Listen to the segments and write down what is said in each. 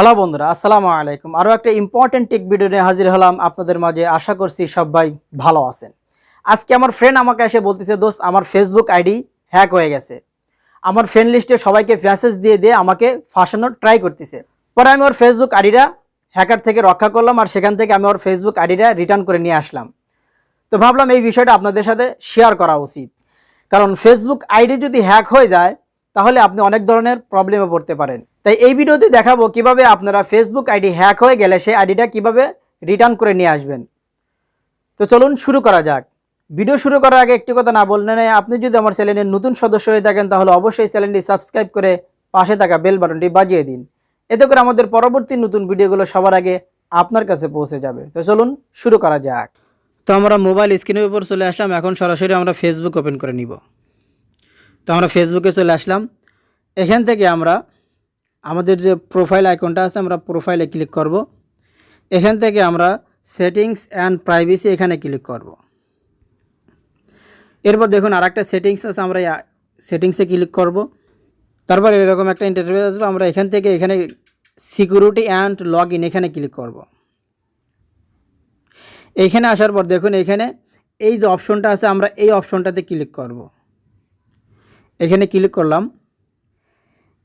Hello বন্ধুরা, আসসালামু আলাইকুম। আরও একটা ইম্পর্টেন্ট টেক ভিডিও নিয়ে হাজির হলাম আপনাদের মাঝে। আশা করছি সবাই ভালো আছেন। আজকে আমার ফ্রেন্ড আমাকে এসে বলতেছে, দোস্ত আমার ফেসবুক আইডি হ্যাক হয়ে গেছে। আমার ফ্রেন্ড লিস্টে সবাইকে মেসেজ দিয়ে দিয়ে আমাকে ফাঁসানোর ট্রাই করতেছে। পরে আমি ওর ফেসবুক আইডিটা হ্যাকার থেকে রক্ষা করলাম, আর সেখান থেকে আমি ওর ফেসবুক আইডিটা রিটার্ন করে নিয়ে আসলাম। তো ভাবলাম এই বিষয়টা আপনাদের সাথে শেয়ার করা উচিত, কারণ ফেসবুক আইডি যদি হ্যাক হয়ে যায় তাহলে আপনি অনেক ধরনের প্রবলেমে পড়তে পারেন। তাই এই ভিডিওতে দেখাবো কিভাবে আপনারা ফেসবুক আইডি হ্যাক হয়ে গেলে সেই আইডিটা কিভাবে রিটার্ন করে নিয়ে আসবেন। তো চলুন শুরু করা যাক। ভিডিও শুরু করার আগে একটি কথা না বললে নয়, আপনি যদি আমার চ্যানেলের নতুন সদস্য হয়ে থাকেন তাহলে অবশ্যই চ্যানেলটি সাবস্ক্রাইব করে পাশে থাকা বেল বাটনটি বাজিয়ে দিন। এতে করে আমাদের পরবর্তী নতুন ভিডিওগুলো সবার আগে আপনার কাছে পৌঁছে যাবে। তো চলুন শুরু করা যাক। তো আমরা মোবাইল স্ক্রিনের উপর চলে আসলাম। এখন সরাসরি আমরা ফেসবুক ওপেন করে নিব। তো আমরা ফেসবুকে চলে আসলাম। এখান থেকে আমরা আমাদের যে প্রোফাইল আইকনটা আছে আমরা প্রোফাইলে ক্লিক করব। এখান থেকে আমরা সেটিংস অ্যান্ড প্রাইভেসি এখানে ক্লিক করব। এরপর দেখুন আরেকটা সেটিংস আছে, আমরা সেটিংসে ক্লিক করব। তারপর এরকম একটা ইন্টারফেস আসবে। আমরা এখান থেকে এখানে সিকিউরিটি অ্যান্ড লগ ইন এখানে ক্লিক করব। এইখানে আসার পর দেখুন এখানে এই যে অপশনটা আছে আমরা এই অপশনটাতে ক্লিক করব। এখানে ক্লিক করলাম।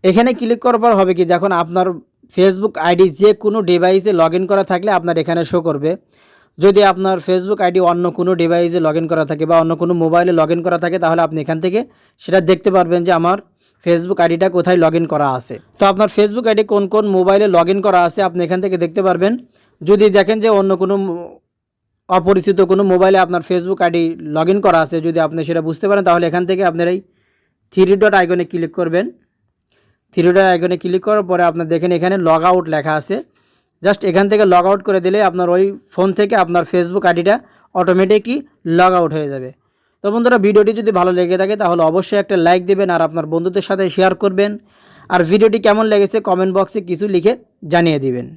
এখানে ক্লিক করার পর হবে কি, যখন আপনার ফেসবুক আইডি যে কোনো ডিভাইসে লগ ইন করা থাকলে আপনার এখানে শো করবে। যদি আপনার ফেসবুক আইডি অন্য কোনো ডিভাইসে লগ ইন করা থাকে বা অন্য কোনো মোবাইলে লগ ইন করা থাকে তাহলে আপনি এখান থেকে সেটা দেখতে পারবেন যে আমার ফেসবুক আইডিটা কোথায় লগ ইন করা আছে। তো আপনার ফেসবুক আইডি কোন কোন মোবাইলে লগ ইন করা আছে আপনি এখান থেকে দেখতে পারবেন। যদি দেখেন যে অন্য কোনো অপরিচিত কোনো মোবাইলে আপনার ফেসবুক আইডি লগ ইন করা আছে, যদি আপনি সেটা বুঝতে পারেন তাহলে এখান থেকে আপনার এই থ্রি ডট আইকনে ক্লিক করবেন। থ্রি ডট আইকনে ক্লিক করার পরে আপনার দেখেন এখানে লগ আউট লেখা আছে। জাস্ট এখান থেকে লগ আউট করে দিলে আপনার ওই ফোন থেকে আপনার ফেসবুক আইডিটা অটোমেটিকই লগ আউট হয়ে যাবে। তো বন্ধুরা, ভিডিওটি যদি ভালো লেগে থাকে তাহলে অবশ্যই একটা লাইক দেবেন আর আপনার বন্ধুদের সাথে শেয়ার করবেন। আর ভিডিওটি কেমন লেগেছে কমেন্ট বক্সে কিছু লিখে জানিয়ে দিবেন।